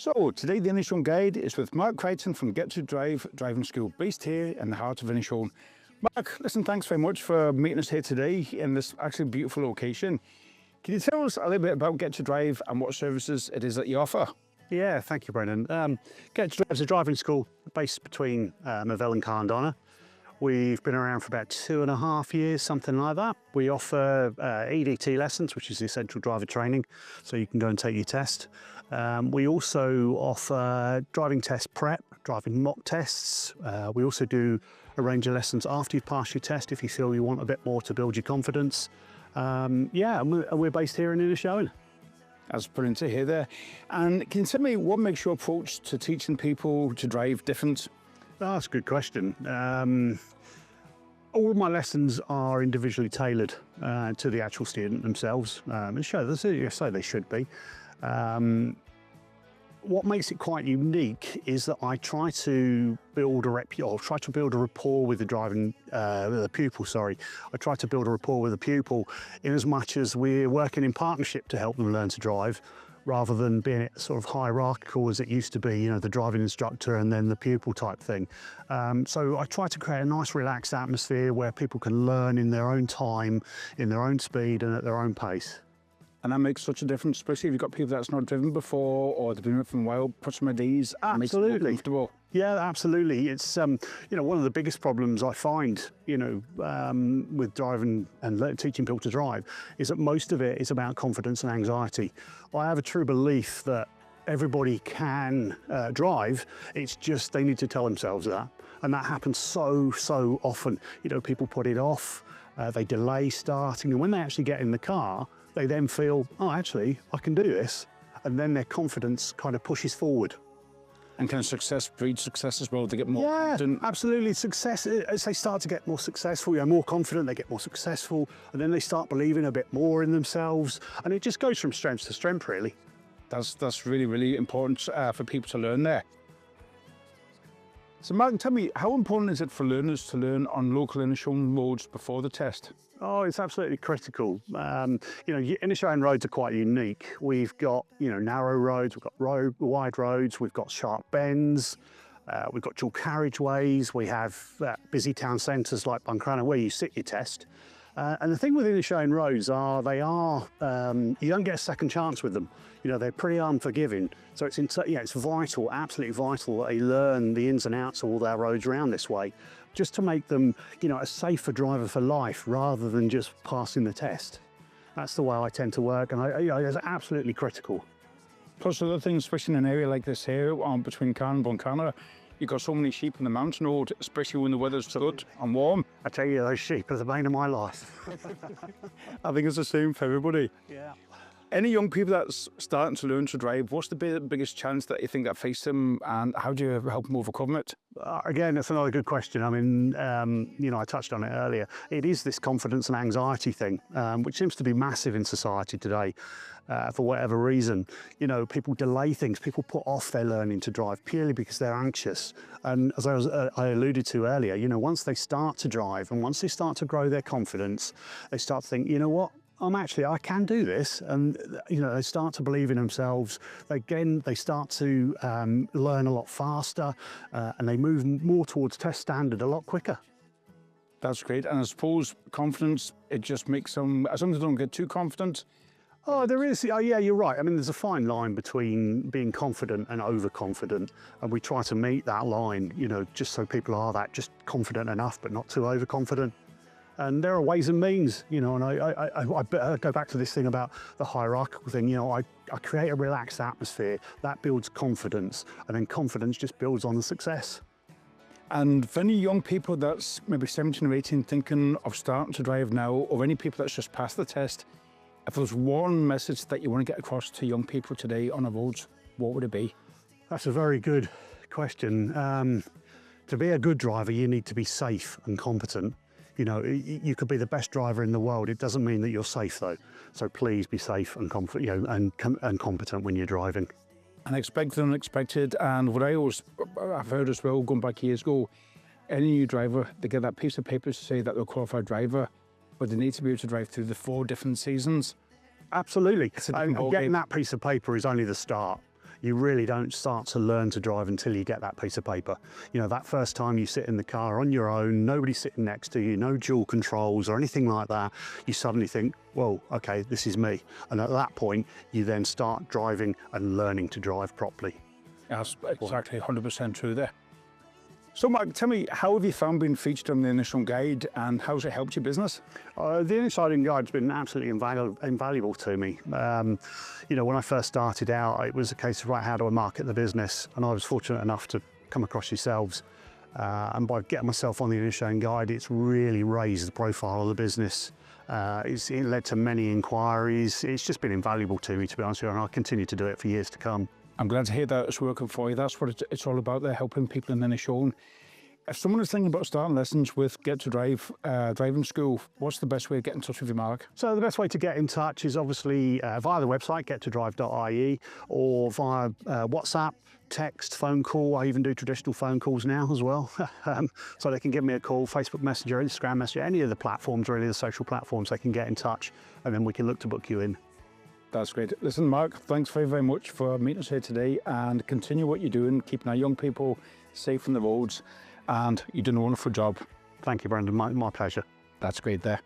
So today the Inishowen Guide is with Marc Creighton from Get to Drive driving school based here in the heart of Inishowen. Marc, listen, thanks very much for meeting us here today in this actually beautiful location. Can you tell us a little bit about Get to Drive and what services it is that you offer? Yeah, thank you, Brendan. Get to Drive is a driving school based between Moville and Carndonna. We've been around for about 2.5 years, something like that. We offer EDT lessons, which is the essential driver training, so you can go and take your test. We also offer driving test prep, driving mock tests. We also do a range of lessons after you've passed your test if you feel you want a bit more to build your confidence. Yeah, and we're based here in Inishowen. That's brilliant to hear there. And can you tell me what makes your approach to teaching people to drive different? Oh, that's a good question. All of my lessons are individually tailored to the actual student themselves, and so they should be. What makes it quite unique is that I try to build a rapport with the pupil. I try to build a rapport with the pupil in as much as we're working in partnership to help them learn to drive, rather than being sort of hierarchical as it used to be, the driving instructor and then the pupil type thing. So I try to create a nice relaxed atmosphere where people can learn in their own time, in their own speed and at their own pace. And that makes such a difference, especially if you've got people that's not driven before or they've been with them a while, puts them at ease. Absolutely. Makes them more comfortable. Yeah, absolutely. It's one of the biggest problems I find, with driving and teaching people to drive is that most of it is about confidence and anxiety. I have a true belief that everybody can drive. It's just they need to tell themselves that, and that happens so often. People put it off, they delay starting, and when they actually get in the car, they then feel, oh, actually, I can do this, and then their confidence kind of pushes forward. And can success breed success as well? They get more confident? Absolutely. Success, as they start to get more successful, more confident, they get more successful, and then they start believing a bit more in themselves, and it just goes from strength to strength, really. That's really, really important for people to learn there. So Marc, tell me, how important is it for learners to learn on local Inishowen roads before the test? Oh, it's absolutely critical. Inishowen roads are quite unique. We've got, narrow roads, we've got wide roads, we've got sharp bends, we've got dual carriageways, we have busy town centres like Buncrana where you sit your test. And the thing with Inishowen roads you don't get a second chance with them. They're pretty unforgiving. So it's vital, absolutely vital that they learn the ins and outs of all their roads around this way, just to make them, a safer driver for life rather than just passing the test. That's the way I tend to work, and it's absolutely critical. Plus other things, especially in an area like this here, between Carn and Buncrana, you've got so many sheep on the mountain road, especially when the weather's good and warm. I tell you, those sheep are the bane of my life. I think it's the same for everybody. Yeah. Any young people that's starting to learn to drive, what's the biggest challenge that you think that face them, and how do you help them overcome it? Again, that's another good question. I mean, I touched on it earlier. It is this confidence and anxiety thing, which seems to be massive in society today. For whatever reason, people delay things. People put off their learning to drive purely because they're anxious. And as I alluded to earlier, once they start to drive and once they start to grow their confidence, they start to think, you know what? I can do this, and they start to believe in themselves. They start to learn a lot faster, and they move more towards test standard a lot quicker. That's great, and I suppose confidence, it just makes them, as long as they don't get too confident. Oh, there is. Oh, yeah, you're right. I mean, there's a fine line between being confident and overconfident, and we try to meet that line, just so people are just confident enough, but not too overconfident. And there are ways and means, and I go back to this thing about the hierarchical thing. I create a relaxed atmosphere that builds confidence, and then confidence just builds on the success. And for any young people that's maybe 17 or 18 thinking of starting to drive now, or any people that's just passed the test, if there's one message that you want to get across to young people today on the roads, what would it be? That's a very good question. To be a good driver, you need to be safe and competent. You could be the best driver in the world. It doesn't mean that you're safe, though. So please be safe and competent when you're driving. And expect the unexpected. And what I've heard as well, going back years ago, any new driver, they get that piece of paper to say that they're a qualified driver, but they need to be able to drive through the 4 different seasons. Absolutely. And getting that piece of paper is only the start. you really don't start to learn to drive until you get that piece of paper. You know, that first time you sit in the car on your own, nobody sitting next to you, no dual controls or anything like that, you suddenly think, whoa, okay, this is me. And at that point, you then start driving and learning to drive properly. That's exactly 100% true there. So Mark, tell me, how have you found being featured on the Inishowen Guide and how's it helped your business? The Inishowen Guide's been absolutely invaluable to me. You know, when I first started out, it was a case of, right, how do I market the business? And I was fortunate enough to come across yourselves. And by getting myself on the Inishowen Guide, it's really raised the profile of the business. It led to many inquiries. It's just been invaluable to me, to be honest with you, and I'll continue to do it for years to come. I'm glad to hear that it's working for you. That's what it's all about there, helping people in Inishowen. If someone is thinking about starting lessons with Get to Drive driving school, what's the best way to get in touch with you, Mark? So the best way to get in touch is obviously via the website, gettodrive.ie, or via WhatsApp, text, phone call. I even do traditional phone calls now as well. So they can give me a call, Facebook Messenger, Instagram Messenger, any of the platforms, really, the social platforms, they can get in touch, and then we can look to book you in. That's great. Listen, Mark, thanks very, very much for meeting us here today, and continue what you're doing, keeping our young people safe on the roads, and you're doing a wonderful job. Thank you, Brendan. My pleasure. That's great there.